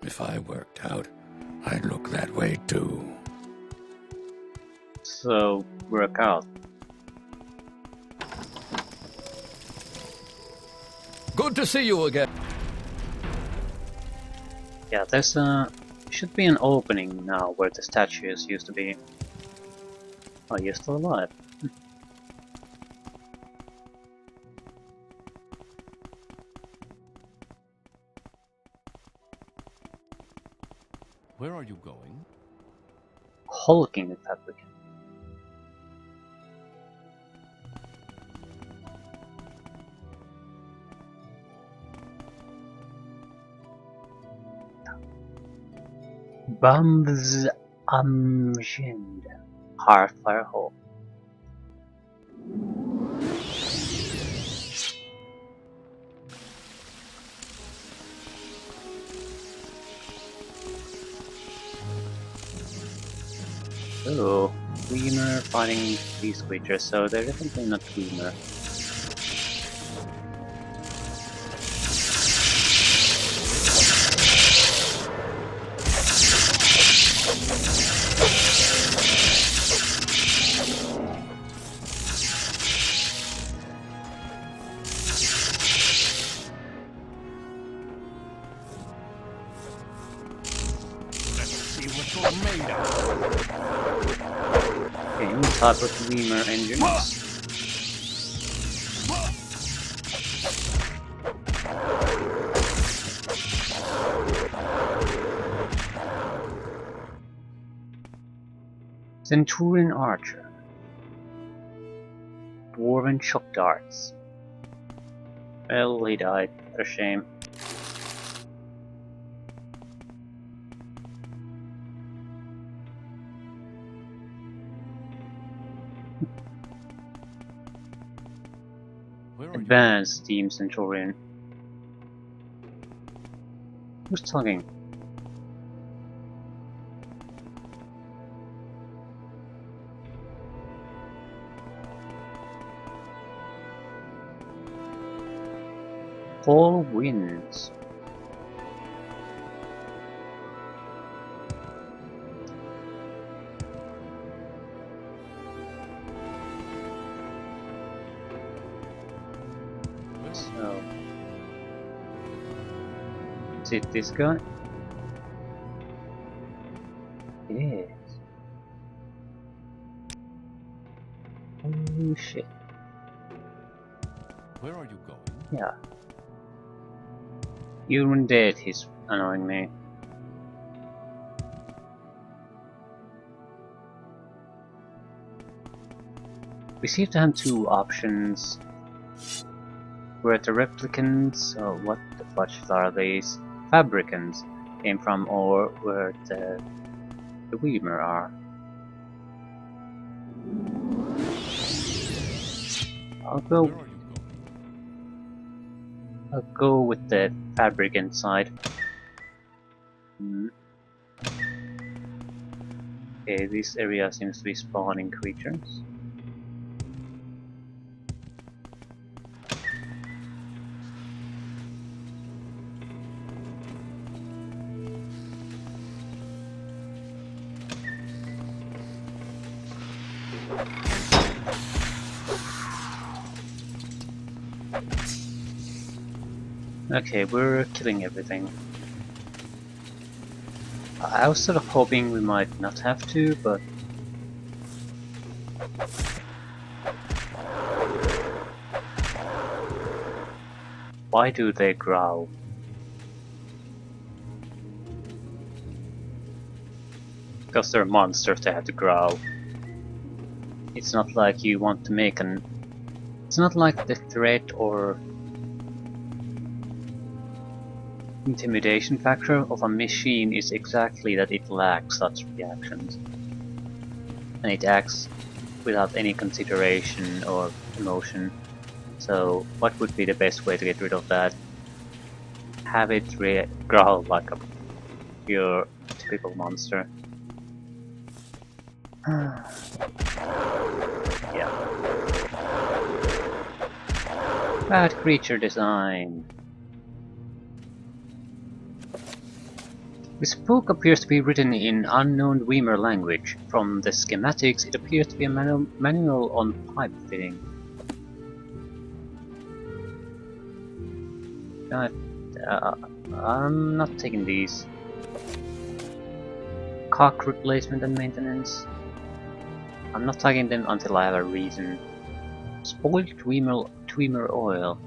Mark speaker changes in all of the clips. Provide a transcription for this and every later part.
Speaker 1: If I worked out, I'd look that way too.
Speaker 2: So, work out.
Speaker 1: Good to see you again.
Speaker 2: Yeah, there's should be an opening now where the statues used to be. Oh, you're still alive.
Speaker 1: Where are you going?
Speaker 2: Hulking the fabric. Bamz-Amschend. Heartfire Hole. Oh, dwemer fighting these creatures, so they're definitely not dwemer. Okay, new type of dwemer engines. Centurion Archer. Dwarven Shock Darts. Well, he died. What a shame. Advanced Team Centurion. Who's talking? Fall Winds. So, is it this guy? It is. Oh shit.
Speaker 1: Where are you going?
Speaker 2: Yeah. Even dead, he's annoying me. We seem to have two options. Where the replicants, or what the fudge are these, fabricants came from, or where the dwemer are. I'll go with the fabricant side. Okay, this area seems to be spawning creatures. Okay, we're killing everything. I was sort of hoping we might not have to, but... Why do they growl? Because they're monsters, they have to growl. It's not like you want to make an... It's not like the threat or intimidation factor of a machine is exactly that it lacks such reactions. And it acts without any consideration or emotion. So what would be the best way to get rid of that? Have it growl like a pure typical monster. Yeah. Bad creature design. This book appears to be written in unknown dwemer language. From the schematics, it appears to be a manual on pipe fitting. I'm not taking these. Cock replacement and maintenance. I'm not taking them until I have a reason. Spoiled dwemer oil.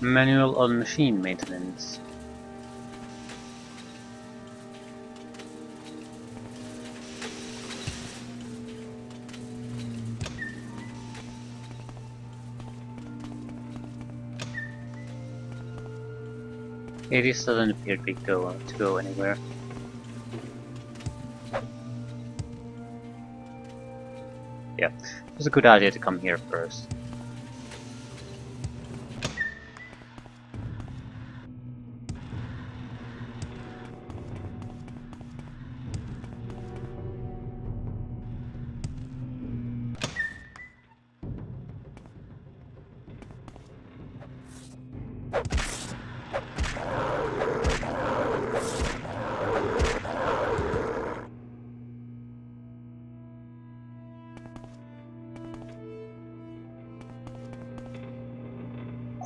Speaker 2: Manual on machine maintenance. This doesn't appear to go anywhere. Yeah, it's a good idea to come here first.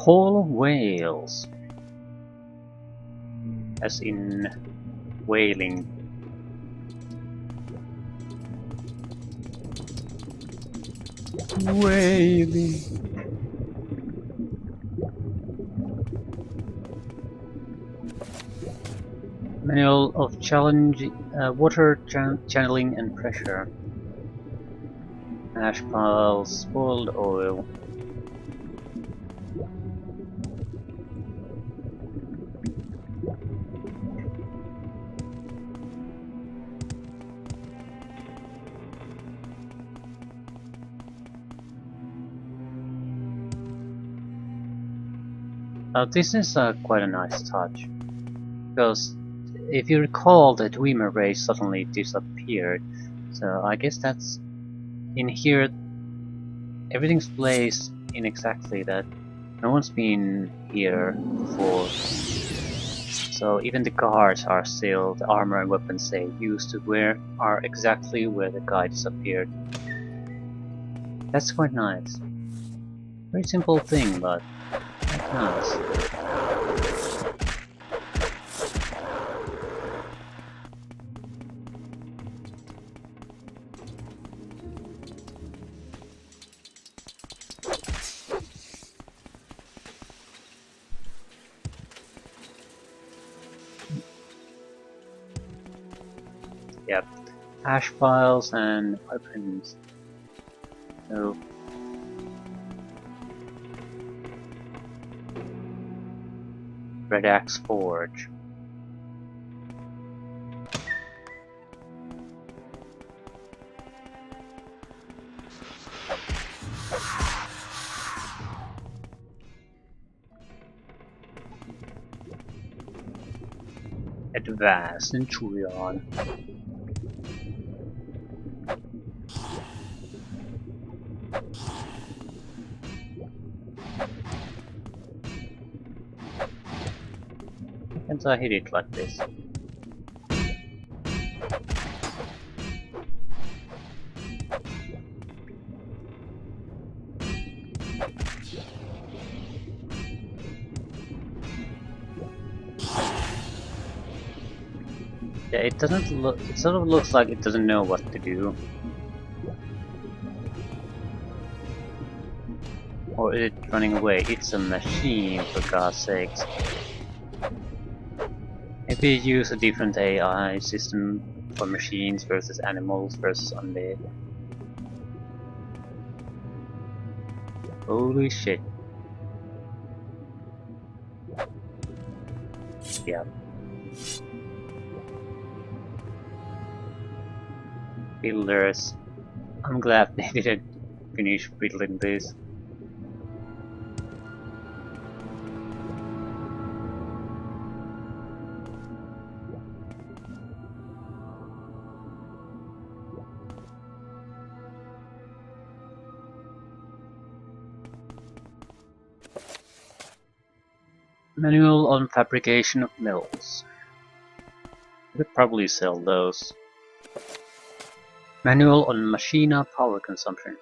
Speaker 2: Hall of Whales, as in whaling. Whaling. Manual of water channeling and pressure. Ash piles, spoiled oil. This is quite a nice touch, because if you recall, the dwemer race suddenly disappeared, so I guess that's in here. Everything's placed in exactly that. No one's been here before, so even the guards are still, the armor and weapons they used to wear are exactly where the guy disappeared. That's quite nice. Very simple thing, but quite nice. Yep, ash piles and weapons. So Red Axe Forge. Advanced Centurion. And I hit it like this. Yeah, it doesn't look. It sort of looks like it doesn't know what to do. Or is it running away? It's a machine, for God's sakes. Maybe use a different AI system for machines versus animals versus undead. Holy shit. Yeah. Builders. I'm glad they didn't finish building this. Manual on fabrication of mills. You could probably sell those. Manual on machina power consumption.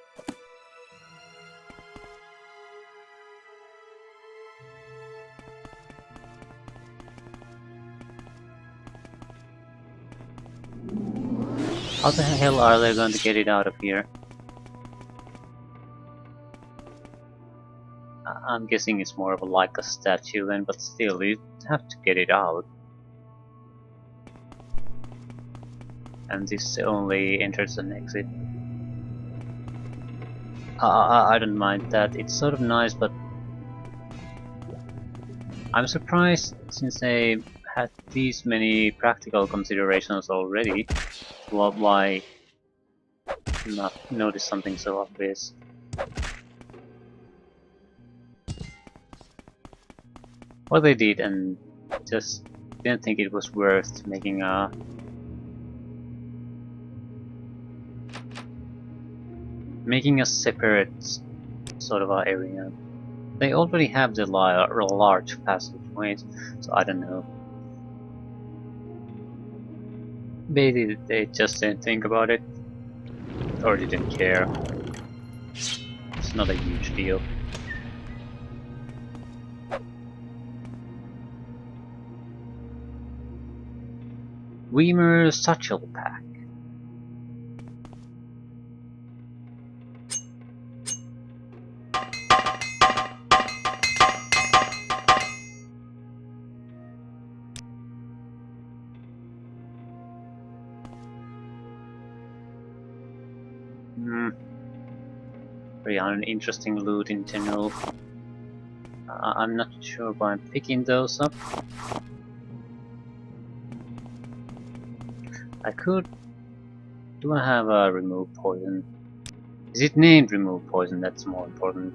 Speaker 2: How the hell are they going to get it out of here? I'm guessing it's more of like a statue then, but still, you have to get it out. And this only enters and exit. I don't mind that, it's sort of nice, but I'm surprised since they had these many practical considerations already. Why not notice something so obvious? Or they did and just didn't think it was worth making a separate sort of area. They already have the large passageways, so I don't know. Maybe they just didn't think about it, or didn't care. It's not a huge deal. Dwemer satchel pack. Very uninteresting loot in general. I'm not sure why I'm picking those up. I could... Do I have a remove poison? Is it named remove poison? That's more important.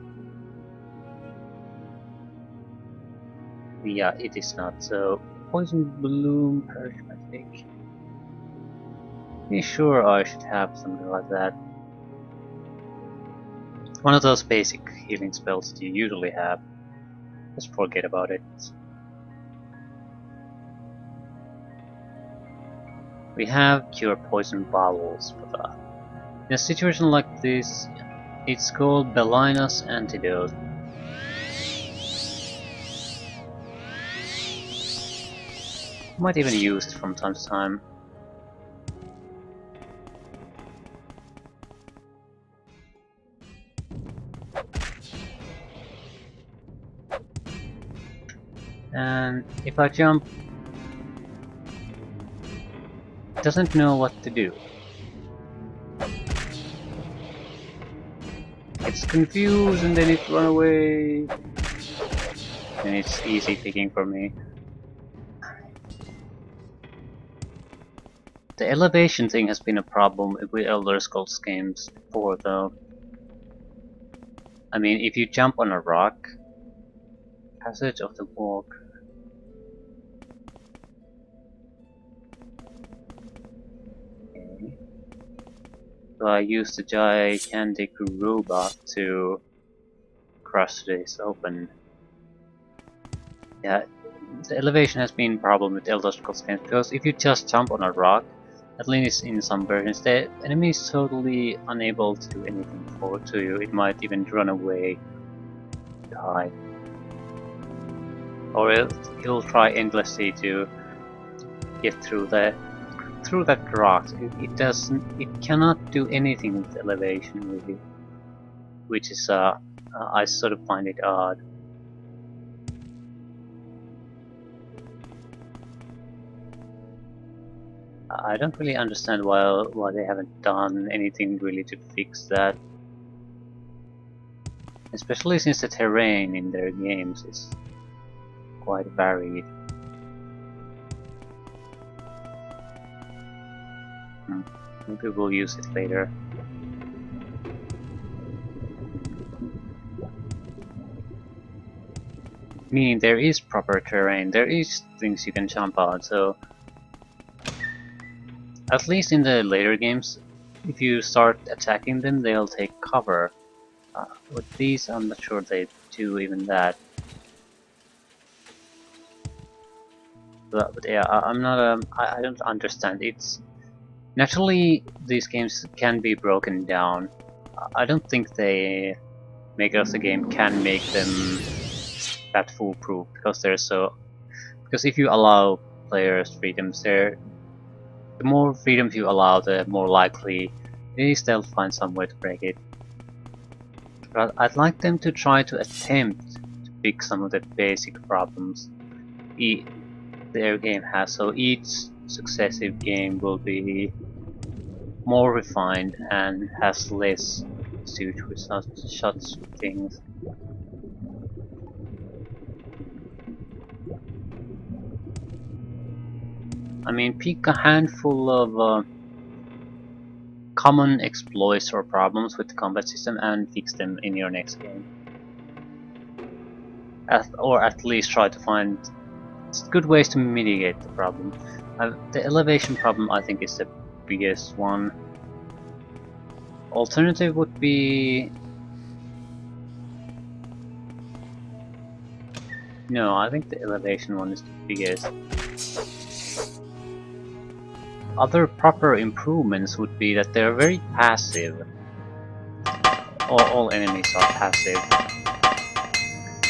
Speaker 2: Yeah, it is not. So, poison bloom, charismatic. Be sure I should have something like that. One of those basic healing spells that you usually have. Just forget about it. We have cure poison bowels, but in a situation like this, it's called Belina's antidote. Might even use it from time to time. And if I jump, it doesn't know what to do. It's confused and then it runs away. And it's easy picking for me. The elevation thing has been a problem with Elder Scrolls games before though. I mean, if you jump on a rock, passage of the walk. Okay. So I used the gigantic robot to crush this open. Yeah, the elevation has been a problem with Elder Scrolls games because if you just jump on a rock, at least in some versions, the enemy is totally unable to do anything to you. It might even run away to hide. Or it'll try endlessly to get through that rock. It cannot do anything with elevation really, which is I sort of find it odd. I don't really understand why they haven't done anything really to fix that. Especially since the terrain in their games is quite varied. Maybe we'll use it later. Meaning there is proper terrain, there is things you can jump on, so at least in the later games, if you start attacking them, they'll take cover. With these, I'm not sure they do even that. But yeah, I'm not. I don't understand. It's naturally these games can be broken down. I don't think the maker of the game can make them that foolproof because they're so. Because if you allow players freedoms, the more freedoms you allow, the more likely it is they'll find some way to break it. But I'd like them to try to attempt to fix some of the basic problems their game has, so each successive game will be more refined and has less to do with such things. I mean, pick a handful of common exploits or problems with the combat system and fix them in your next game. Or at least try to find good ways to mitigate the problem. The elevation problem, I think, is the biggest one. Alternative would be... No, I think the elevation one is the biggest. Other proper improvements would be that they're very passive. All enemies are passive.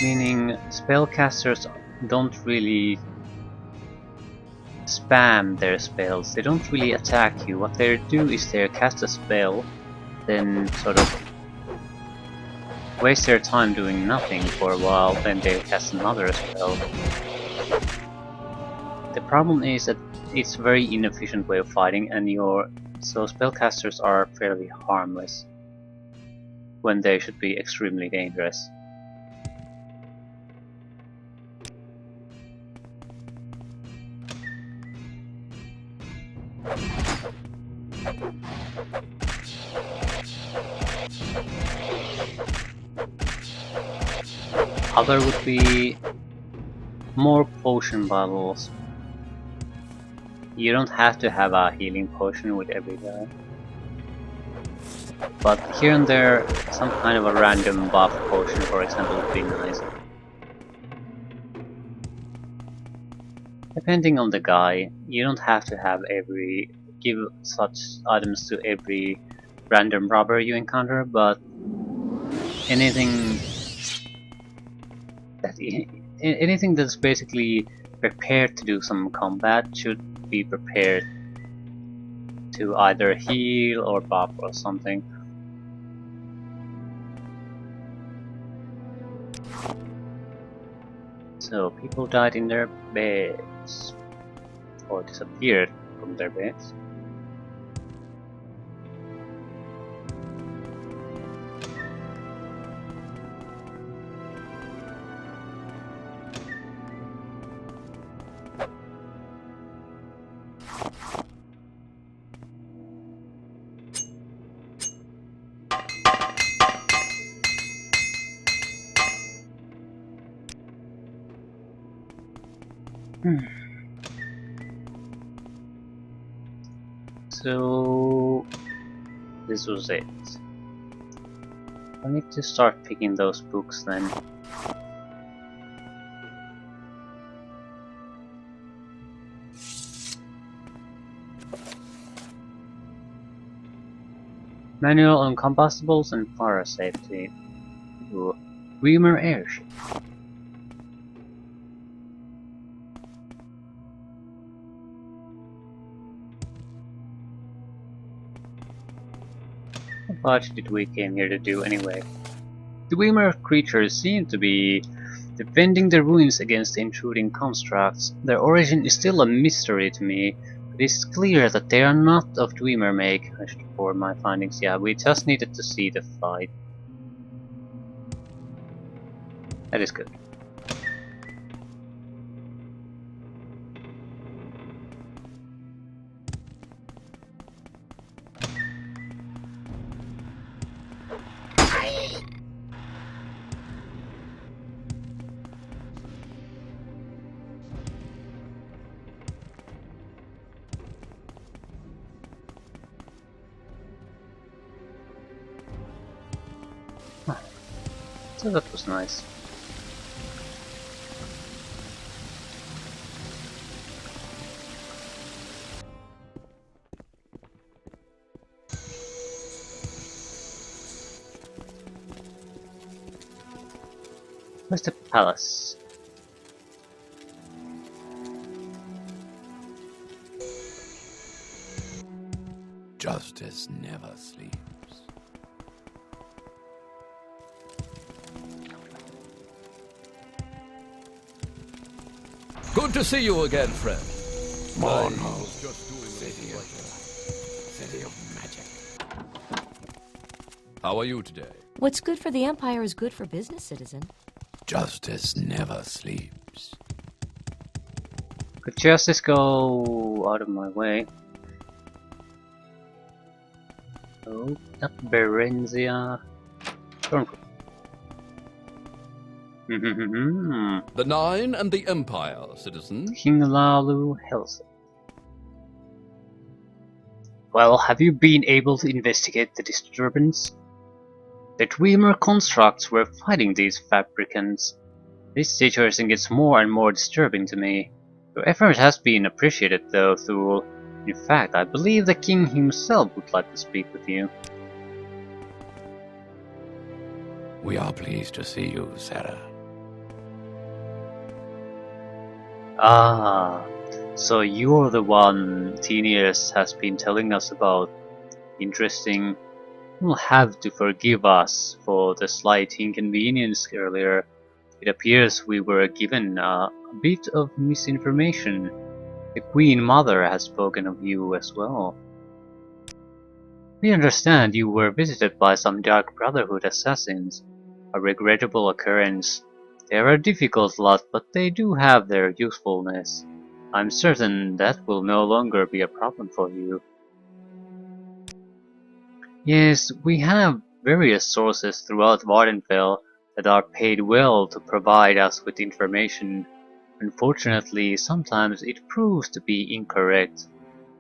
Speaker 2: Meaning spellcasters don't really spam their spells. They don't really attack you. What they do is they cast a spell, then sort of waste their time doing nothing for a while, then they cast another spell. The problem is that it's a very inefficient way of fighting, and so spellcasters are fairly harmless when they should be extremely dangerous. Other would be more potion bottles. You don't have to have a healing potion with every guy. But here and there, some kind of a random buff potion, for example, would be nice. Depending on the guy, you don't have to have give such items to every random robber you encounter, but anything that's basically prepared to do some combat should be prepared to either heal or buff or something. So people died in their beds, or disappeared from their beds. So this was it. I need to start picking those books then. Manual on combustibles and fire safety. Ooh. Dwemer airship. What did we came here to do anyway? The dwemer creatures seem to be defending the ruins against the intruding constructs. Their origin is still a mystery to me, but it's clear that they are not of dwemer make. I should forward my findings. Yeah, we just needed to see the fight. That is good. So that was nice. Where's the palace?
Speaker 1: Justice never sleeps.
Speaker 3: Good to see you again, friend.
Speaker 1: Mournhold,
Speaker 3: Just doing
Speaker 1: city of magic.
Speaker 3: How are you today?
Speaker 4: What's good for the Empire is good for business, citizen.
Speaker 1: Justice never sleeps.
Speaker 2: Could justice go out of my way? Oh, not Berenzia.
Speaker 3: The Nine and the Empire, citizen.
Speaker 2: King Lalu Helsa. Well, have you been able to investigate the disturbance? The dwemer constructs were fighting these fabricants. This situation gets more and more disturbing to me. Your effort has been appreciated though, Thule. In fact, I believe the king himself would like to speak with you.
Speaker 1: We are pleased to see you, Sarah.
Speaker 2: Ah, so you're the one Tenius has been telling us about. Interesting. You'll have to forgive us for the slight inconvenience earlier. It appears we were given a bit of misinformation. The Queen Mother has spoken of you as well. We understand you were visited by some Dark Brotherhood assassins. A regrettable occurrence. They are a difficult lot, but they do have their usefulness. I'm certain that will no longer be a problem for you. Yes, we have various sources throughout Vardenfell that are paid well to provide us with information. Unfortunately, sometimes it proves to be incorrect.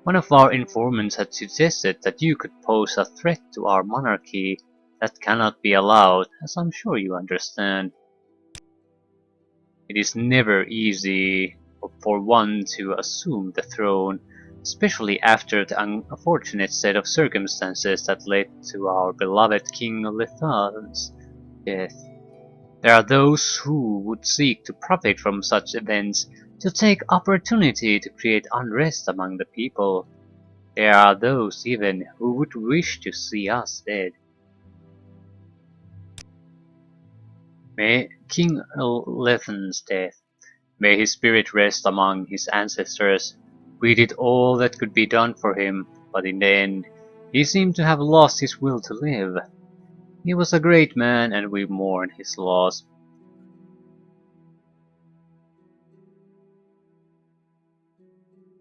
Speaker 2: One of our informants had suggested that you could pose a threat to our monarchy. That cannot be allowed, as I'm sure you understand. It is never easy for one to assume the throne, especially after the unfortunate set of circumstances that led to our beloved King Lethan's death. There are those who would seek to profit from such events, to take opportunity to create unrest among the people. There are those even who would wish to see us dead. May King Lethan's death, may his spirit rest among his ancestors. We did all that could be done for him, but in the end, he seemed to have lost his will to live. He was a great man, and we mourn his loss.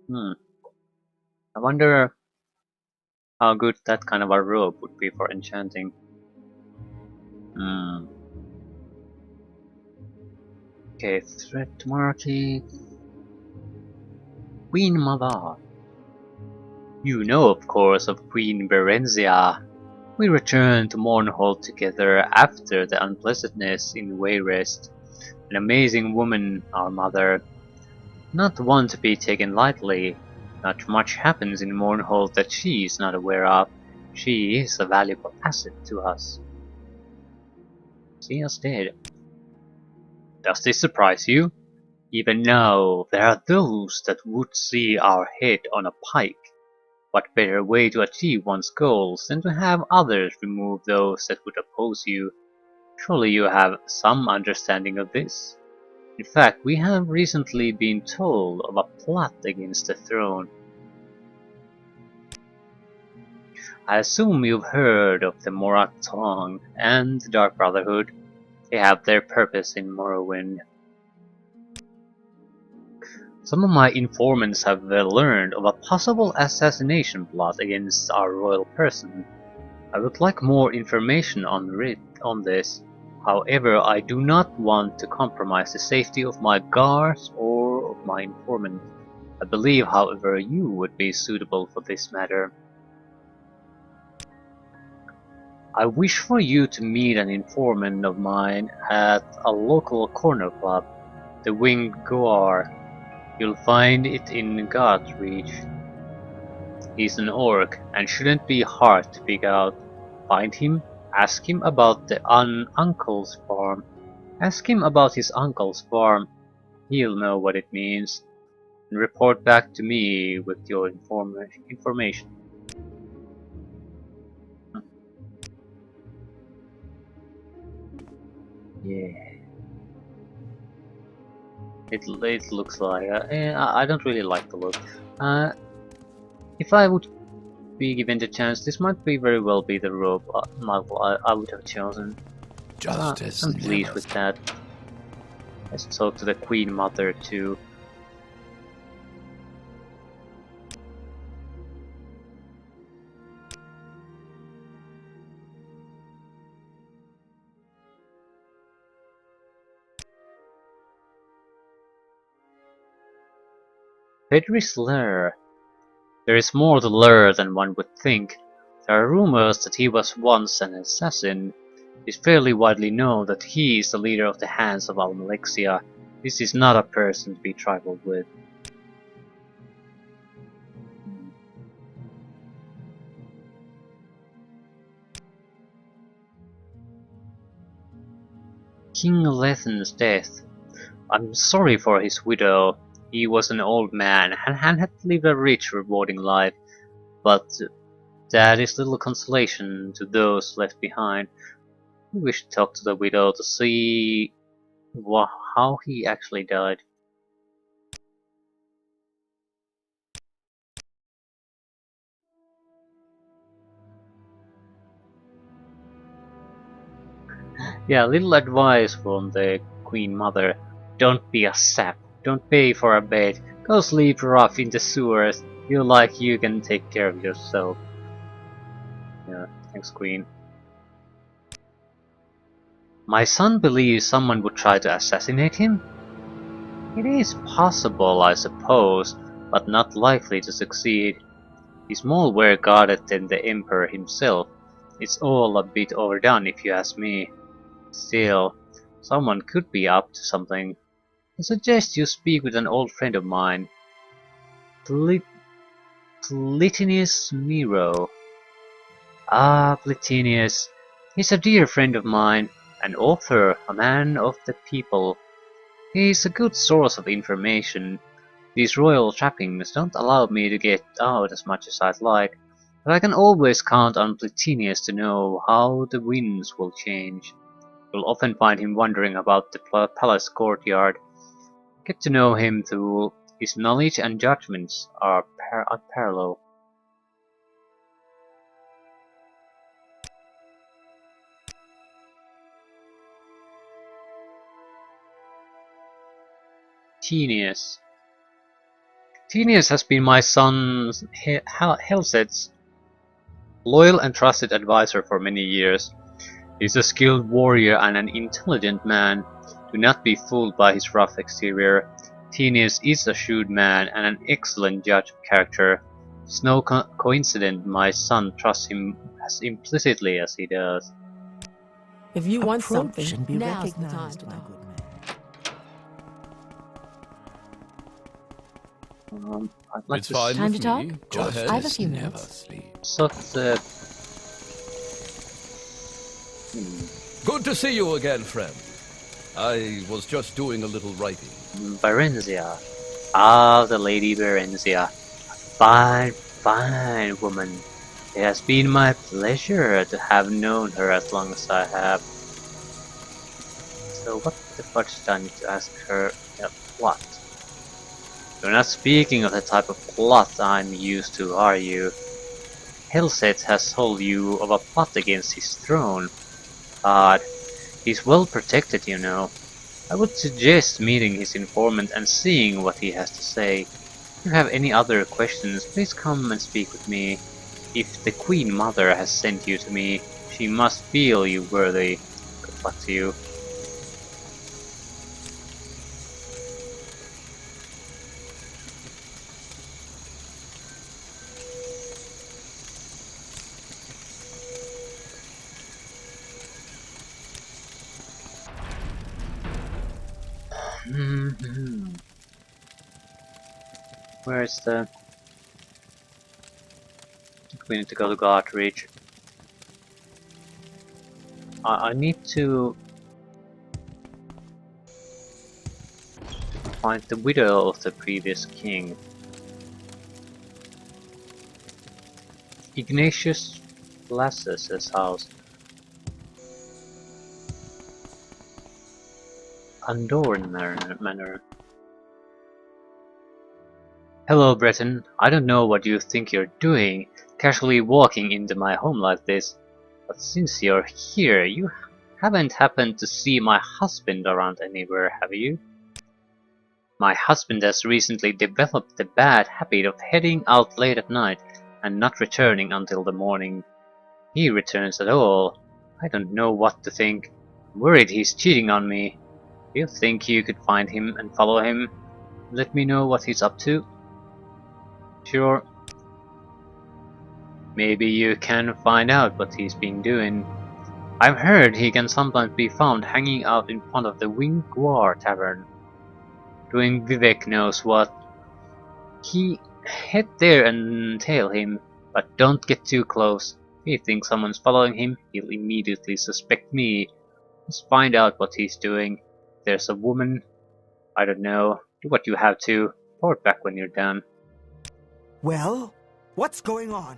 Speaker 2: I wonder how good that kind of a robe would be for enchanting. Okay, threat to monarchy. Queen Mother. You know, of course, of Queen Berenzia. We returned to Mournhold together after the unpleasantness in Wayrest. An amazing woman, our mother. Not one to be taken lightly. Not much happens in Mournhold that she is not aware of. She is a valuable asset to us. See us dead. Does this surprise you? Even now, there are those that would see our head on a pike. What better way to achieve one's goals than to have others remove those that would oppose you? Surely you have some understanding of this. In fact, we have recently been told of a plot against the throne. I assume you've heard of the Morathong and the Dark Brotherhood. They have their purpose in Morrowind. Some of my informants have learned of a possible assassination plot against our royal person. I would like more information on this. However, I do not want to compromise the safety of my guards or of my informant. I believe, however, you would be suitable for this matter. I wish for you to meet an informant of mine at a local corner pub, the Winged Goar. You'll find it in Godreach. He's an orc, and shouldn't be hard to pick out. Find him, ask him about the uncle's farm. Ask him about his uncle's farm. He'll know what it means. And report back to me with your information. Yeah. It looks like... I don't really like the look. If I would be given the chance, this might be very well be the robe model I would have chosen.
Speaker 1: Justice
Speaker 2: I'm pleased
Speaker 1: never
Speaker 2: with that. Let's talk to the Queen Mother too. Pedri's lair. There is more to lair than one would think. There are rumors that he was once an assassin. It is fairly widely known that he is the leader of the Hands of Almalexia. This is not a person to be trifled with. King Lethen's death. I'm sorry for his widow. He was an old man and had lived a rich, rewarding life, but that is little consolation to those left behind. We wish to talk to the widow to see how he actually died. Yeah, little advice from the Queen Mother. Don't be a sap. Don't pay for a bed. Go sleep rough in the sewers. Feel like you can take care of yourself. Yeah, thanks, Queen. My son believes someone would try to assassinate him? It is possible, I suppose, but not likely to succeed. He's more well guarded than the Emperor himself. It's all a bit overdone if you ask me. Still, someone could be up to something. I suggest you speak with an old friend of mine, Plotinus Miro. Ah, Plotinus. He's a dear friend of mine, an author, a man of the people. He's a good source of information. These royal trappings don't allow me to get out as much as I'd like, but I can always count on Plotinus to know how the winds will change. You'll often find him wandering about the palace courtyard. Get to know him through his knowledge and judgments are unparalleled. Tenius. Tenius has been my son Helset's loyal and trusted advisor for many years. He's a skilled warrior and an intelligent man. Do not be fooled by his rough exterior. Tenius is a shrewd man and an excellent judge of character. It's no coincidence my son trusts him as implicitly as he does.
Speaker 5: If you want
Speaker 6: Approach
Speaker 5: something,
Speaker 6: and be
Speaker 5: now's the time
Speaker 6: recognized,
Speaker 5: to
Speaker 6: my
Speaker 5: talk.
Speaker 6: good man.
Speaker 2: I'd like
Speaker 3: It's
Speaker 2: to
Speaker 3: fine
Speaker 4: Time
Speaker 3: with
Speaker 4: to talk?
Speaker 3: me. Go ahead.
Speaker 4: I have a few
Speaker 1: never
Speaker 4: minutes.
Speaker 1: sleeps.
Speaker 2: sort
Speaker 3: Good to see you again, friend. I was just doing a little writing.
Speaker 2: Berenzia. Ah, the Lady Berenzia. Fine, fine woman. It has been my pleasure to have known her as long as I have. So what the fudge did I need to ask her? What? You're not speaking of the type of plot I'm used to, are you? Helset has told you of a plot against his throne. But he's well protected, you know. I would suggest meeting his informant and seeing what he has to say. If you have any other questions, please come and speak with me. If the Queen Mother has sent you to me, she must feel you worthy. Good luck to you. Where's the... We need to go to Godreach. I need to find the widow of the previous king. Ignatius Lassus's house. Andoran Manor. Hello, Breton. I don't know what you think you're doing, casually walking into my home like this. But since you're here, you haven't happened to see my husband around anywhere, have you? My husband has recently developed the bad habit of heading out late at night and not returning until the morning. He returns at all. I don't know what to think. I'm worried he's cheating on me. Do you think you could find him and follow him? Let me know what he's up to. Sure. Maybe you can find out what he's been doing. I've heard he can sometimes be found hanging out in front of the Wingwar Tavern, doing Vivek knows what. Head there and tail him, but don't get too close. If he thinks someone's following him, he'll immediately suspect me. Let's find out what he's doing. If there's a woman, I don't know. Do what you have to. Report back when you're done.
Speaker 6: Well, what's going on?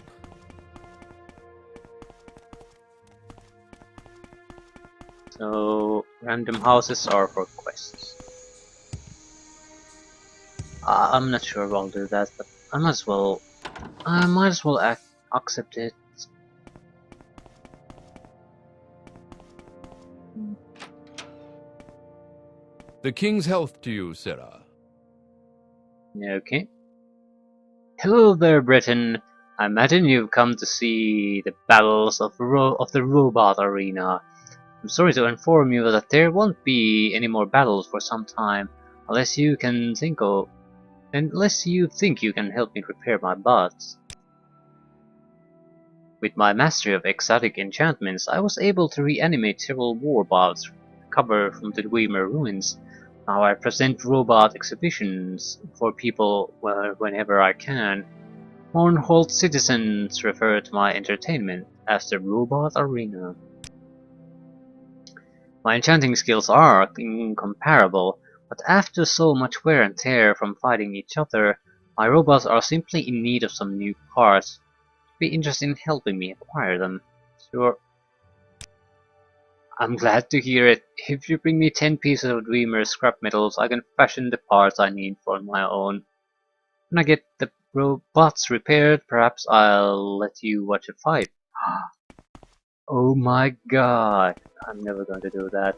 Speaker 2: So, random houses are for quests. I'm not sure I'll do that, but I might as well accept it.
Speaker 3: The king's health to you, Sarah.
Speaker 2: Okay. Hello there, Breton. I imagine you've come to see the battles of the robot arena. I'm sorry to inform you that there won't be any more battles for some time, unless you think you can help me repair my bots. With my mastery of exotic enchantments, I was able to reanimate several warbots recovered from the Dwemer ruins. Now I present robot exhibitions for people whenever I can. Mournhold citizens refer to my entertainment as the Robot Arena. My enchanting skills are incomparable, but after so much wear and tear from fighting each other, my robots are simply in need of some new parts. Be interested in helping me acquire them? Sure. I'm glad to hear it. If you bring me 10 pieces of dwemer scrap metals, I can fashion the parts I need for my own. When I get the robots repaired, perhaps I'll let you watch a fight. Oh my god. I'm never going to do that.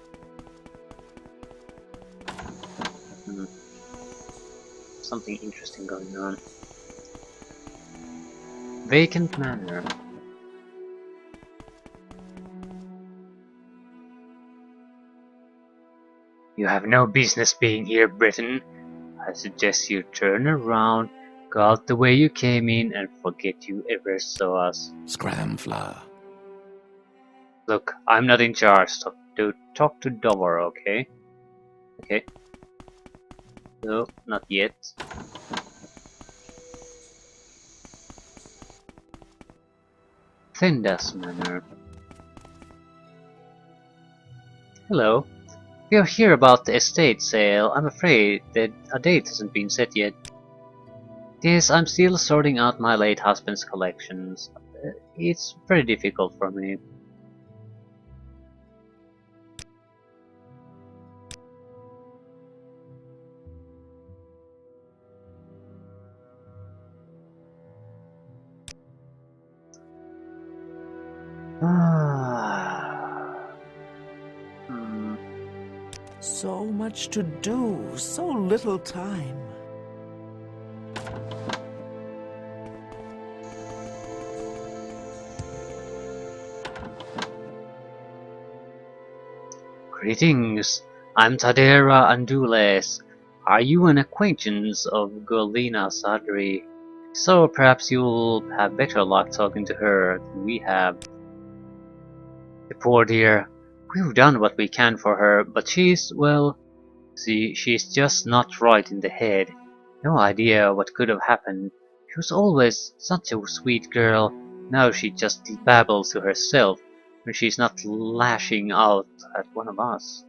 Speaker 2: Something interesting going on. Vacant Manor. You have no business being here, Breton. I suggest you turn around, go out the way you came in, and forget you ever saw us.
Speaker 1: Scramfla.
Speaker 2: Look, I'm not in charge, so talk to Dover, okay? Okay. No, not yet. Thendas Manor. Hello. We're here about the estate sale. I'm afraid that a date hasn't been set yet. Yes, I'm still sorting out my late husband's collections. It's very difficult for me.
Speaker 6: So much to do, so little time.
Speaker 2: Greetings, I'm Tadera Andules. Are you an acquaintance of Golina Sadri? So perhaps you'll have better luck talking to her than we have. The poor dear. We've done what we can for her, but she's, well, See, she's just not right in the head. No idea what could have happened. She was always such a sweet girl. Now she just babbles to herself when she's not lashing out at one of us.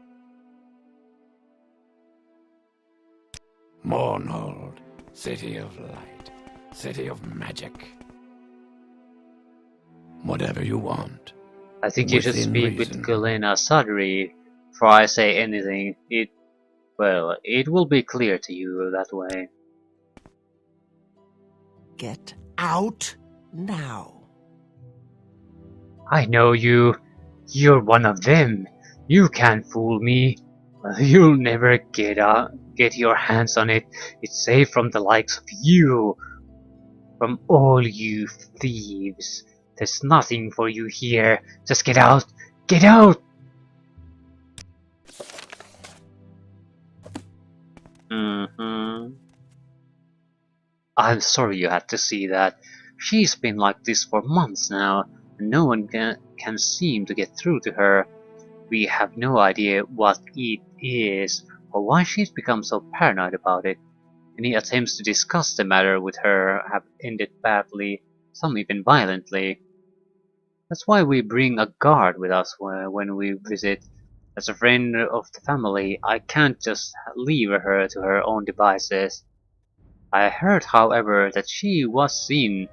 Speaker 1: Mournhold, city of light, city of magic. Whatever you want.
Speaker 2: I think you should
Speaker 1: Within
Speaker 2: speak with
Speaker 1: reason.
Speaker 2: Galena Sadri. Before I say anything, it will be clear to you that way.
Speaker 6: Get out now.
Speaker 2: I know you. You're one of them. You can't fool me. You'll never get your hands on it. It's safe from the likes of you. From all you thieves. There's nothing for you here. Just get out. Get out! I'm sorry you had to see that. She's been like this for months now, and no one can seem to get through to her. We have no idea what it is, or why she's become so paranoid about it. Any attempts to discuss the matter with her have ended badly, some even violently. That's why we bring a guard with us when we visit. As a friend of the family, I can't just leave her to her own devices. I heard, however, that she was seen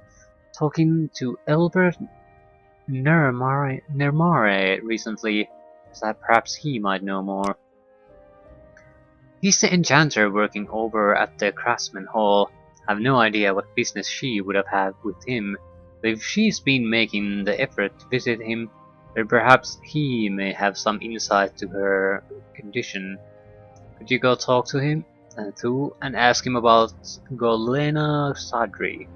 Speaker 2: talking to Albert Nermare recently, so that perhaps he might know more. He's the enchanter working over at the Craftsman Hall. I have no idea what business she would have had with him, but if she's been making the effort to visit him, then perhaps he may have some insight to her condition. Could you go talk to him, too, and ask him about Golena Sadri?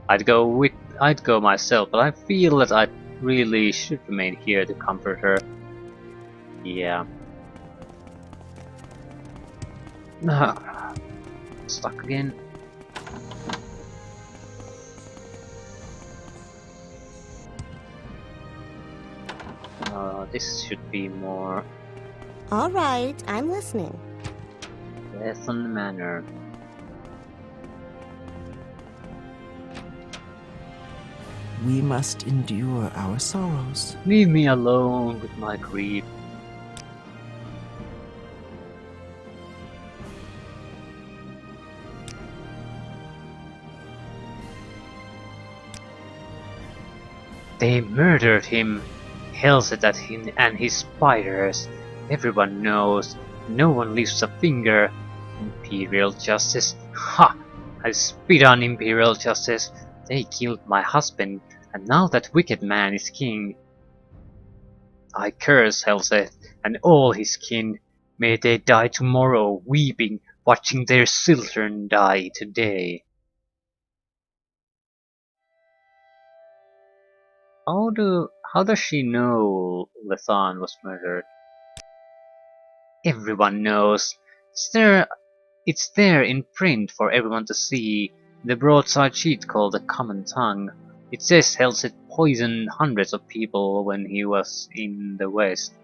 Speaker 2: I'd go myself, but I feel that I really should remain here to comfort her. Yeah. Stuck again. This should be more
Speaker 7: All right, I'm listening.
Speaker 2: Ethan Manor.
Speaker 6: We must endure our sorrows.
Speaker 2: Leave me alone with my grief. They murdered him. Hellset at him and his spiders. Everyone knows. No one lifts a finger. Imperial justice. Ha! I spit on Imperial justice. They killed my husband, and now that wicked man is king. I curse Hellset and all his kin. May they die tomorrow, weeping, watching their children die today. How does she know Lethan was murdered? Everyone knows. It's there in print for everyone to see. The broadside sheet called the Common Tongue. It says Hellset poisoned hundreds of people when he was in the West.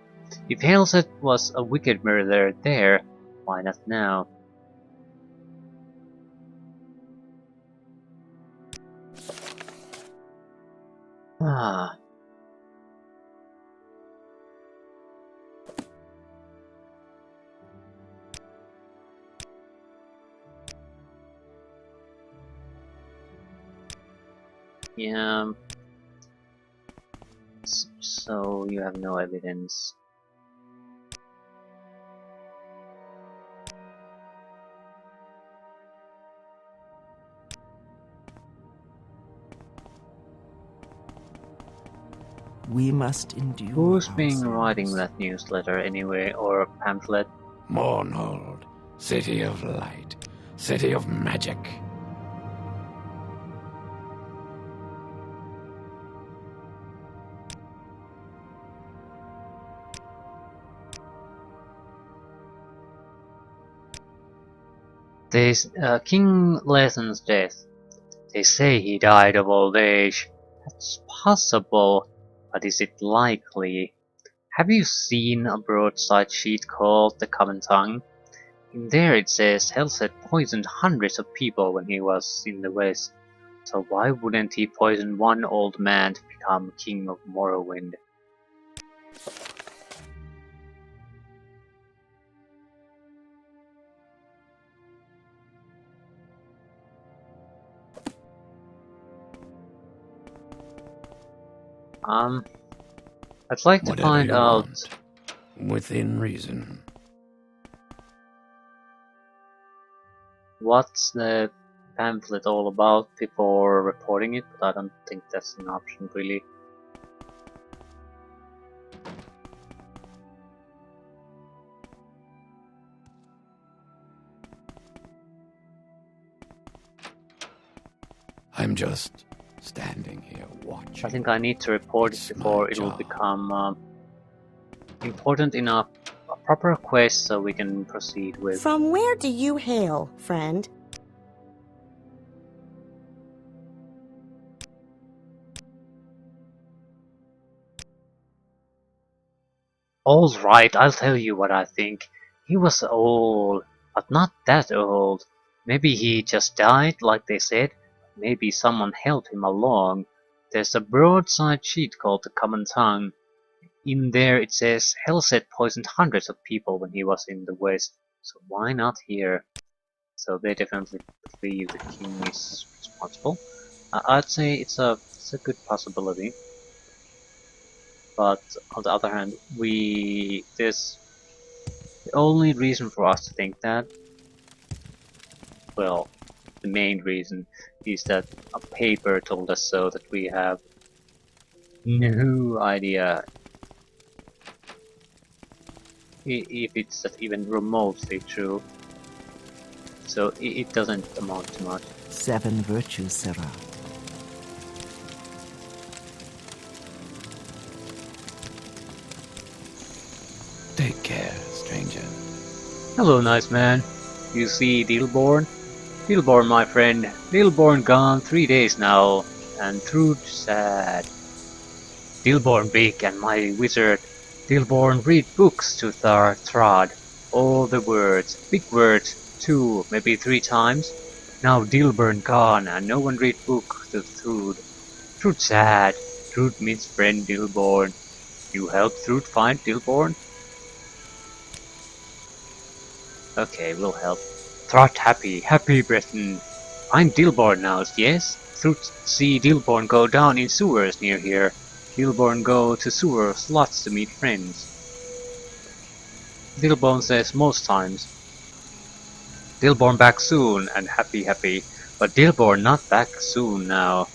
Speaker 2: If Hellset was a wicked murderer there, why not now? Ah. Yeah. So you have no evidence.
Speaker 6: We must endure
Speaker 2: Who's
Speaker 6: our
Speaker 2: been
Speaker 6: sorrows.
Speaker 2: writing that newsletter anyway, or pamphlet?
Speaker 1: Mournhold, city of light, city of magic.
Speaker 2: There's King Lethan's death. They say he died of old age. That's possible, but is it likely? Have you seen a broadside sheet called the Common Tongue? In there it says Hellset poisoned hundreds of people when he was in the West. So why wouldn't he poison one old man to become king of Morrowind? I'd like to
Speaker 1: Whatever
Speaker 2: find
Speaker 1: you
Speaker 2: out.
Speaker 1: want, within reason.
Speaker 2: What's the pamphlet all about before reporting it, but I don't think that's an option really.
Speaker 1: I'm just standing here watching.
Speaker 2: I think I need to report it
Speaker 1: It's
Speaker 2: before
Speaker 1: my
Speaker 2: it will
Speaker 1: job.
Speaker 2: become important enough, a proper quest so we can proceed with.
Speaker 7: From where do you hail, friend?
Speaker 2: Alright, I'll tell you what I think. He was old, but not that old. Maybe he just died, like they said. Maybe someone helped him along. There's a broadside sheet called the Common Tongue. In there it says Hellset poisoned hundreds of people when he was in the West. So why not here? So they definitely believe the king is responsible. I'd say it's a good possibility. But on the other hand, there's the only reason for us to think that, well, the main reason is that a paper told us so, that we have no idea if it's that even remotely true. So it doesn't amount to much.
Speaker 6: 7 virtues, Sarah.
Speaker 1: Take care, stranger.
Speaker 2: Hello, nice man. You see Dilborn? Dilborn, my friend. Dilborn gone 3 days now, and Trude sad. Dilborn big and mighty wizard. Dilborn read books to Throd. All the words, big words, 2, maybe 3 times. Now Dilborn gone, and no one read book to Trude. Trude sad. Trude meets friend Dilborn. You help Trude find Dilborn? Okay, we'll help. Throt happy Breton. Find Dilborn now, yes? Trude see Dilborn go down in sewers near here. Dilborn go to sewers lots to meet friends. Dilborn says most times. Dilborn back soon and happy. But Dilborn not back soon now.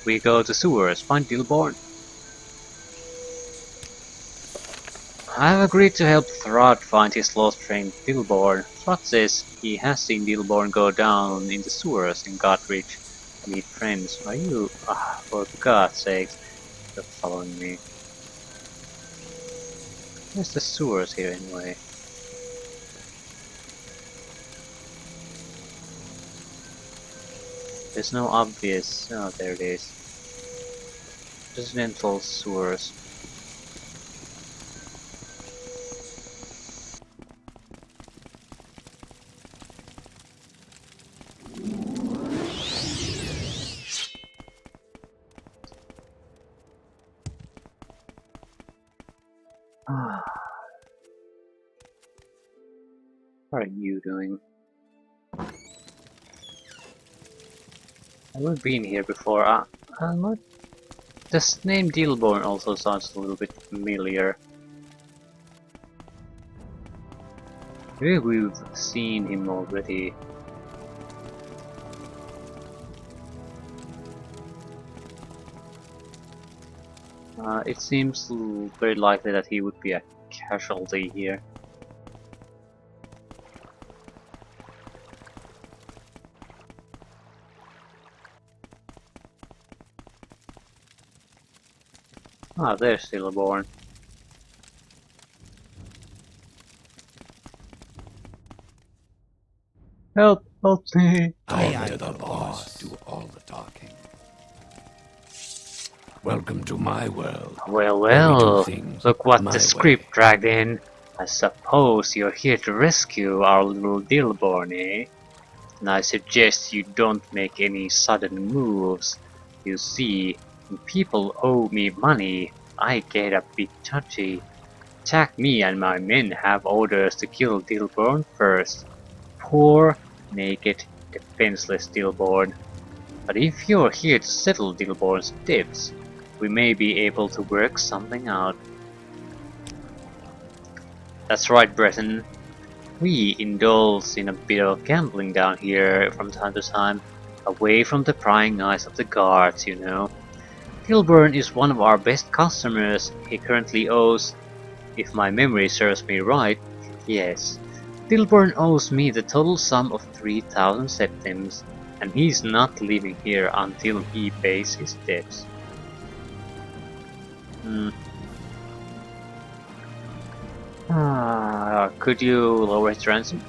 Speaker 2: We go to sewers, find Dilborn. I've agreed to help Throd find his lost friend Dilborn. Throd says he has seen Dilborn go down in the sewers in Godrich to meet friends. Are you, for God's sake, stop following me? Where's the sewers here anyway? There's no obvious. Oh, there it is. Residential sewers. What are you doing? I've been here before. I'm not. This name Dilborn also sounds a little bit familiar. Maybe we've seen him already. It seems very likely that he would be a casualty here. Ah, there's Dilborn. Help me!
Speaker 1: Talk to the boss. Do all the talking. Welcome to my world.
Speaker 2: Well,
Speaker 1: where we do
Speaker 2: well,
Speaker 1: things
Speaker 2: look what
Speaker 1: my
Speaker 2: the script
Speaker 1: way.
Speaker 2: dragged in. I suppose you're here to rescue our little Dilborn, eh? And I suggest you don't make any sudden moves. You see, when people owe me money, I get a bit touchy. Attack me and my men have orders to kill Dilborn first. Poor, naked, defenseless Dilborn. But if you're here to settle Dilborn's debts, we may be able to work something out. That's right, Breton. We indulge in a bit of gambling down here from time to time, away from the prying eyes of the guards, you know. Dilborn is one of our best customers. He currently owes, if my memory serves me right, yes, Dilborn owes me the total sum of 3,000 septims, and he's not leaving here until he pays his debts. Could you lower his ransom?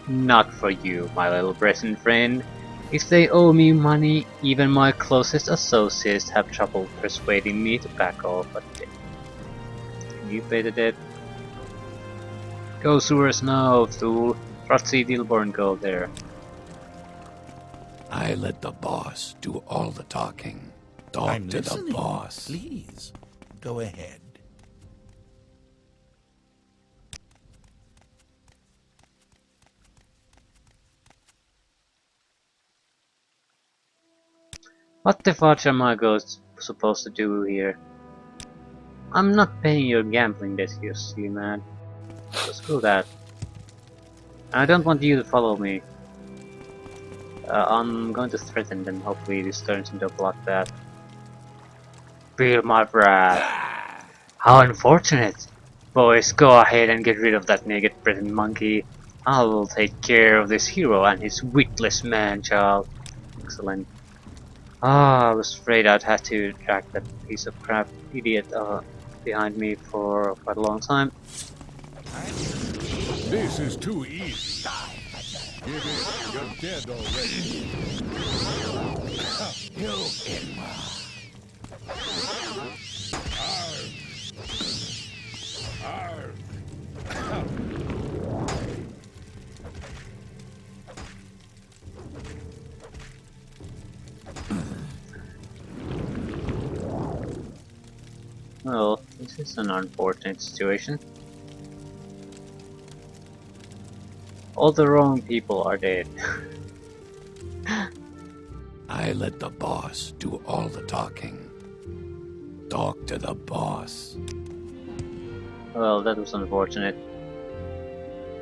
Speaker 2: Not for you, my little Breton friend. If they owe me money, even my closest associates have trouble persuading me to back off a debt. Can you pay the debt? Go sewers now, fool. Trotzy Dilborn go there.
Speaker 1: I let the boss do all the talking. Talk
Speaker 6: I'm
Speaker 1: to
Speaker 6: listening.
Speaker 1: the boss.
Speaker 6: Please, go ahead.
Speaker 2: What the fudge am I supposed to do here? I'm not paying your gambling debt, you silly man. So screw that. I don't want you to follow me. I'm going to threaten them. Hopefully this turns into a bloodbath. Feel my wrath. How unfortunate. Boys, go ahead and get rid of that naked Breton monkey. I will take care of this hero and his witless man-child. Excellent. I was afraid I'd have to drag that piece of crap idiot behind me for quite a long time.
Speaker 8: This is too easy. Give it. You're dead already.
Speaker 1: You Inma.
Speaker 2: Well, this is an unfortunate situation. All the wrong people are dead.
Speaker 1: I let the boss do all the talking. Talk to the boss.
Speaker 2: Well, that was unfortunate.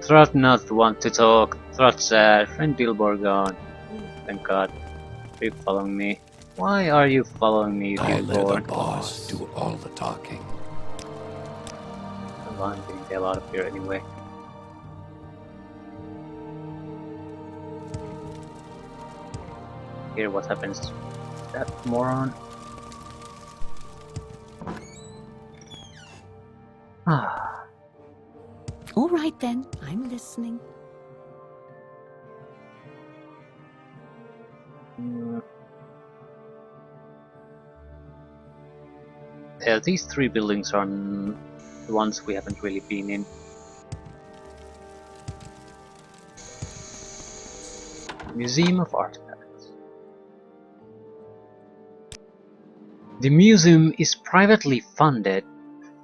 Speaker 2: Throt not want to talk. Throt sad. Friend Dilbor gone. Thank God. Are you following me? Why are you following me,
Speaker 1: I let the
Speaker 2: Dilbor?
Speaker 1: boss do all the talking.
Speaker 2: Well, I'm getting the hell out of here anyway. Here, what happens to that moron? Ah.
Speaker 4: All right then, I'm listening.
Speaker 2: Yeah, these three buildings are the ones we haven't really been in. Museum of Artifacts. The museum is privately funded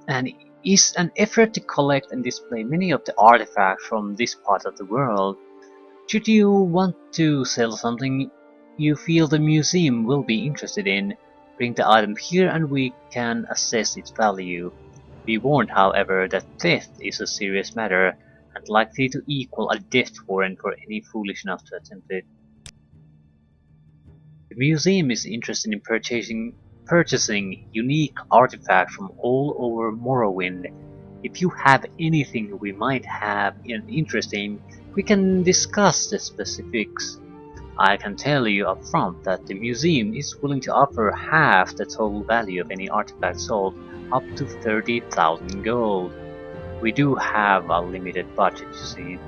Speaker 2: and is an effort to collect and display many of the artifacts from this part of the world. Should you want to sell something you feel the museum will be interested in, bring the item here and we can assess its value. Be warned, however, that theft is a serious matter and likely to equal a death warrant for any foolish enough to attempt it. The museum is interested in purchasing unique artifacts from all over Morrowind. If you have anything we might have an interest in, we can discuss the specifics. I can tell you up front that the museum is willing to offer half the total value of any artifact sold, up to 30,000 gold. We do have a limited budget, you see.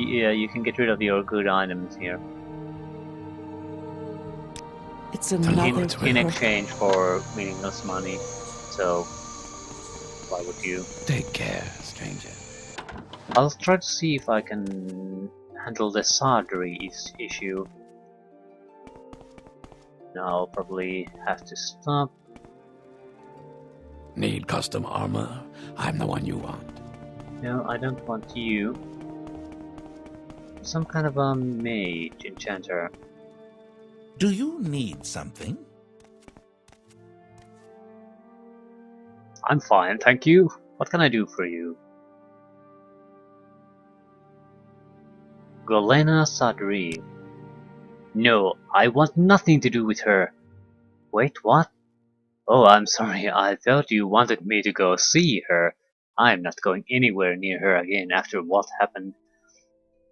Speaker 2: yeah, you can get rid of your good items here
Speaker 6: It's another
Speaker 2: in
Speaker 6: perfect...
Speaker 2: exchange for meaningless money. So why would you?
Speaker 1: Take care, stranger.
Speaker 2: I'll try to see if I can handle the surgery issue. Now I'll probably have to stop.
Speaker 1: Need custom armor? I'm the one you want.
Speaker 2: No, I don't want you. Some kind of a mage enchanter.
Speaker 9: Do you need something?
Speaker 2: I'm fine, thank you. What can I do for you? Golena Sadri. No, I want nothing to do with her. Wait, what? Oh, I'm sorry, I thought you wanted me to go see her. I'm not going anywhere near her again after what happened.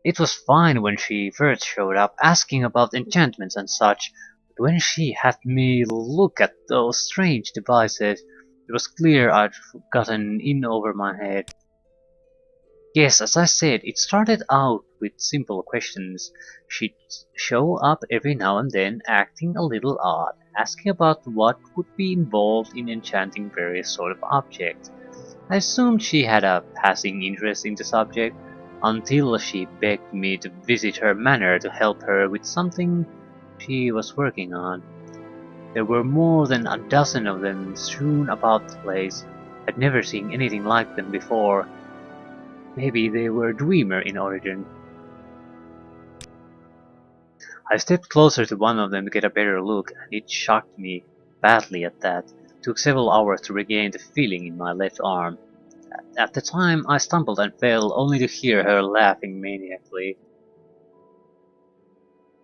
Speaker 2: It was fine when she first showed up, asking about enchantments and such, but when she had me look at those strange devices, it was clear I'd gotten in over my head. Yes, as I said, it started out with simple questions. She'd show up every now and then, acting a little odd, asking about what would be involved in enchanting various sort of objects. I assumed she had a passing interest in the subject, until she begged me to visit her manor to help her with something she was working on. There were more than a dozen of them strewn about the place. I'd never seen anything like them before. Maybe they were dwemer in origin. I stepped closer to one of them to get a better look, and it shocked me badly at that. It took several hours to regain the feeling in my left arm. At the time, I stumbled and fell, only to hear her laughing maniacally.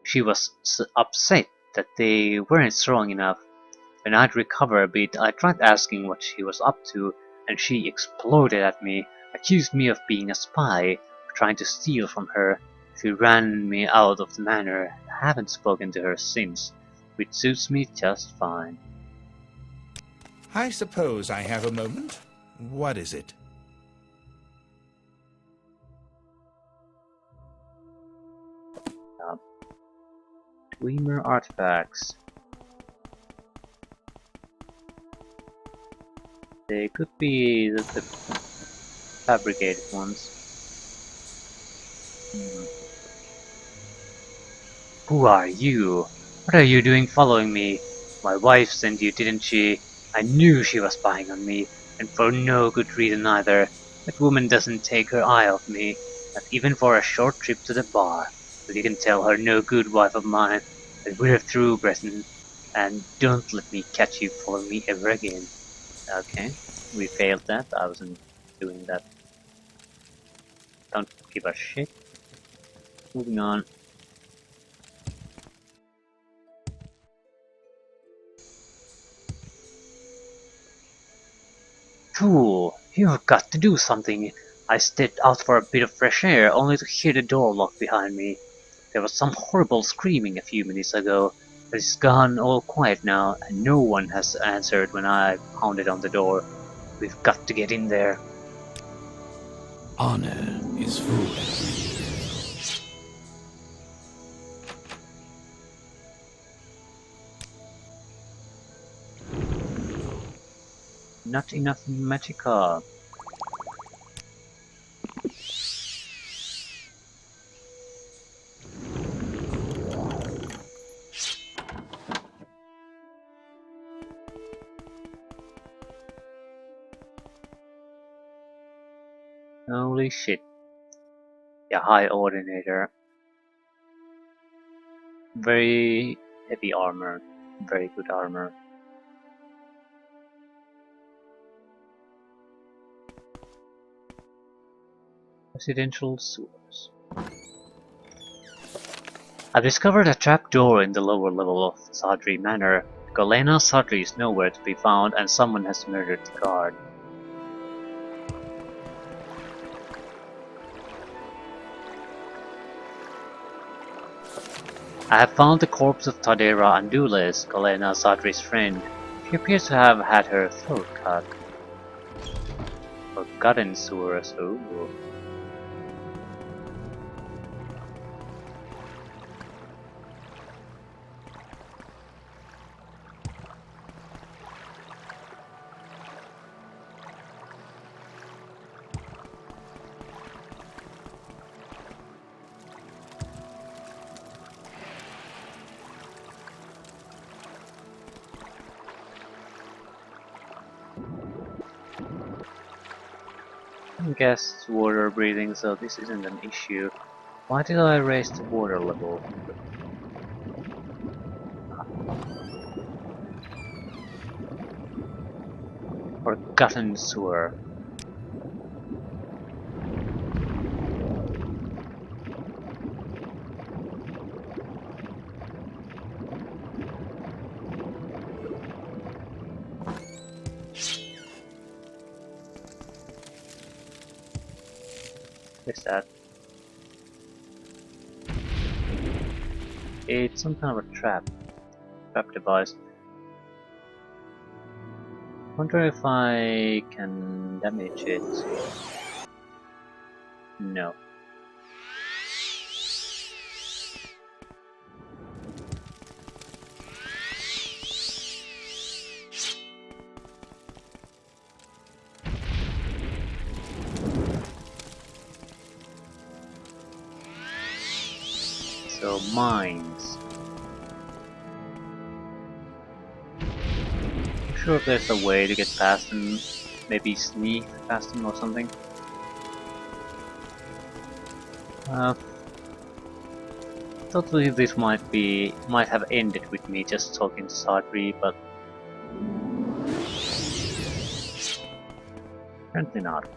Speaker 2: She was upset that they weren't strong enough. When I'd recovered a bit, I tried asking what she was up to, and she exploded at me, accused me of being a spy, trying to steal from her. She ran me out of the manor. I haven't spoken to her since, which suits me just fine.
Speaker 9: I suppose I have a moment. What is it?
Speaker 2: Dwemer artifacts. They could be the fabricated ones. Who are you? What are you doing following me? My wife sent you, didn't she? I knew she was spying on me, and for no good reason either. That woman doesn't take her eye off me, not even for a short trip to the bar. But you can tell her no good wife of mine that we're through, Breton, and don't let me catch you following me ever again. Okay, we failed that. I wasn't doing that. Don't give a shit. Moving on. Fool, you've got to do something. I stepped out for a bit of fresh air, only to hear the door lock behind me. There was some horrible screaming a few minutes ago, but it's gone all quiet now, and no one has answered when I pounded on the door. We've got to get in there.
Speaker 1: Honor is foolish.
Speaker 2: Not enough magicka. Holy shit. Yeah, high ordinator. Very heavy armor. Very good armor. Residential sewers. I've discovered a trap door in the lower level of Sadri Manor. Golena Sadri is nowhere to be found, and someone has murdered the guard. I have found the corpse of Tadera Andules, Golena Sadri's friend. She appears to have had her throat cut. Forgotten sewers, ooh. I guess it's water breathing, so this isn't an issue. Why did I raise the water level? Forgotten sewer. What's that? It's some kind of a trap device. Wonder if I can damage it. No. So mines. I'm sure if there's a way to get past them, maybe sneak past them or something. Totally, this might have ended with me just talking to Sadri, but apparently not.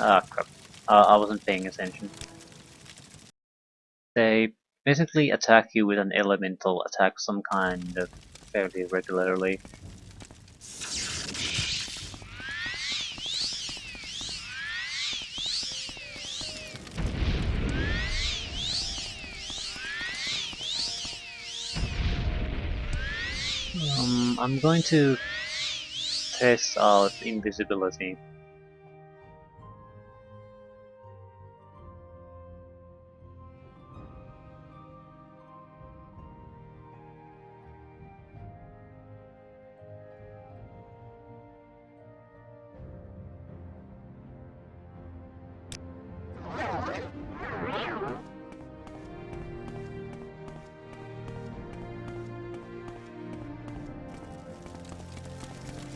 Speaker 2: Ah, crap. I wasn't paying attention. They basically attack you with an elemental attack of some kind of fairly regularly. I'm going to test out invisibility.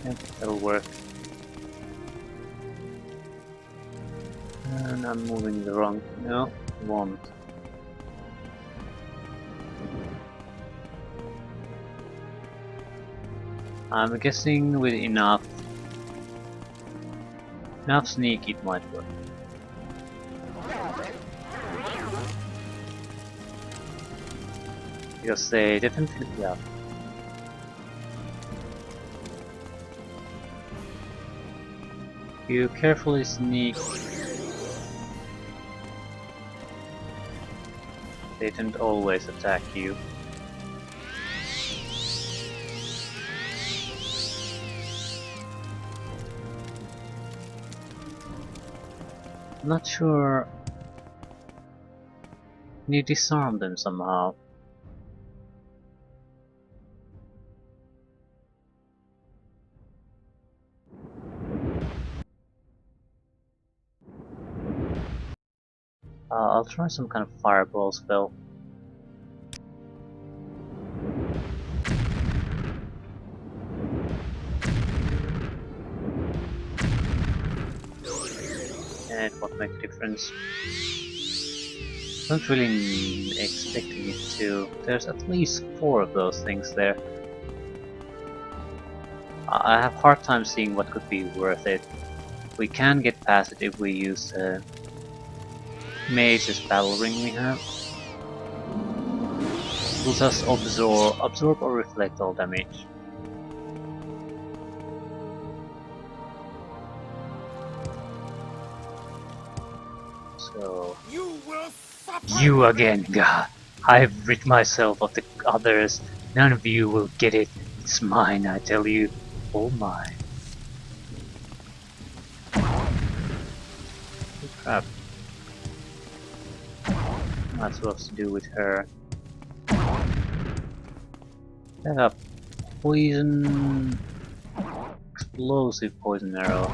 Speaker 2: Yeah, that'll work. And I'm moving the wrong. No, won't. I'm guessing with enough sneak it might work. Because they definitely, yeah. You carefully sneak. They don't always attack you. I'm not sure. Can you disarm them somehow? I'll try some kind of fireball spell. And it won't make a difference. Not really expecting it to. There's at least 4 of those things there. I have a hard time seeing what could be worth it. We can get past it if we use the Mage's battle ring we have. Will just absorb or reflect all damage. So you again, God. I've rid myself of the others. None of you will get it. It's mine, I tell you. All mine. Oh, crap. Not supposed to do with her. That a poison, explosive poison arrow.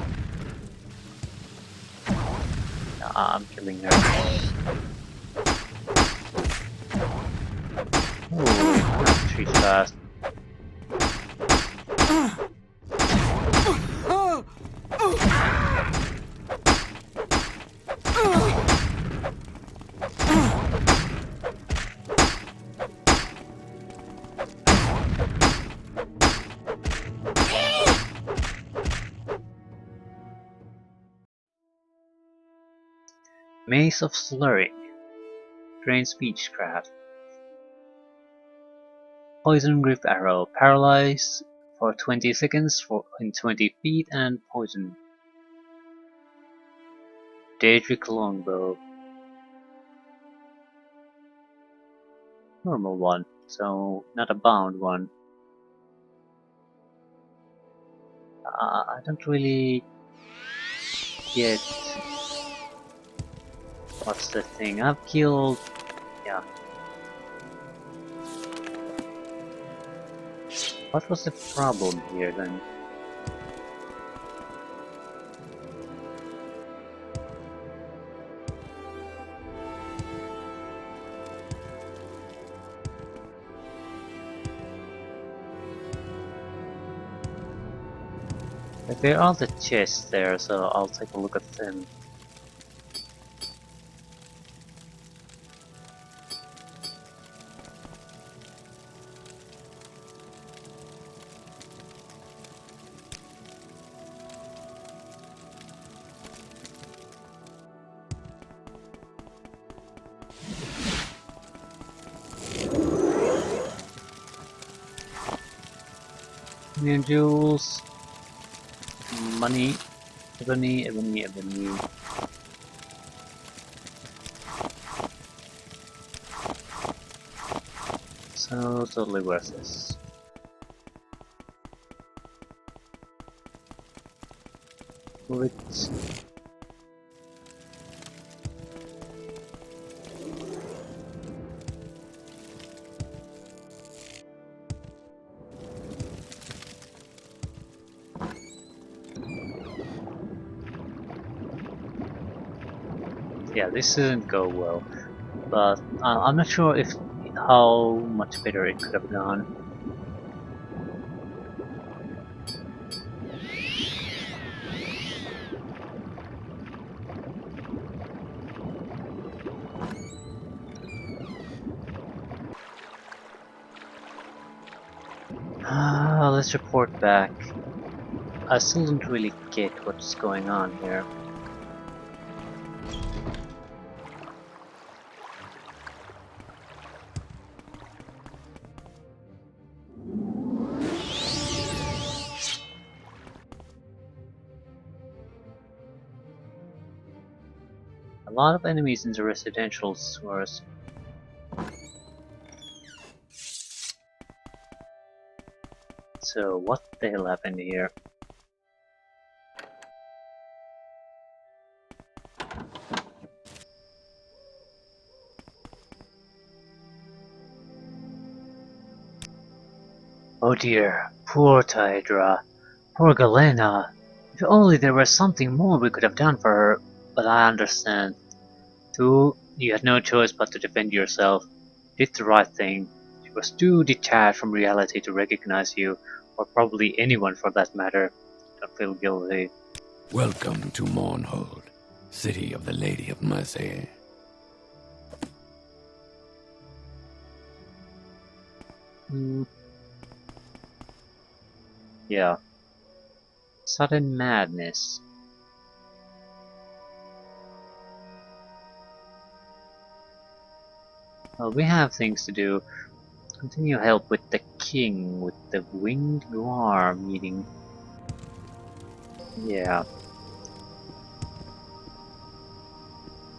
Speaker 2: Nah, I'm killing her. Holy crap. She's fast. Maze of Slurring. Train Speechcraft. Poison Grip Arrow. Paralyzed for 20 seconds in 20 feet and poison. Daedric Longbow. Normal one, so not a bound one. I don't really get what's the thing. I've killed, yeah. What was the problem here then? Like, there are the chests there, so I'll take a look at them. Million jewels. Money. Ebony. So totally worthless. Bullets. Yeah, this didn't go well, but I'm not sure if how much better it could have gone. Let's report back. I still don't really get what's going on here. A lot of enemies in the residential stores. So what the hell happened here? Oh dear, poor Tydra, poor Galena. If only there was something more we could have done for her, but I understand. Too, you had no choice but to defend yourself. Did the right thing. She was too detached from reality to recognize you, or probably anyone for that matter. Don't feel guilty.
Speaker 1: Welcome to Mournhold, city of the Lady of Mercy.
Speaker 2: Yeah. Sudden madness. Well, we have things to do. Continue help with the king with the winged guar meeting. Yeah.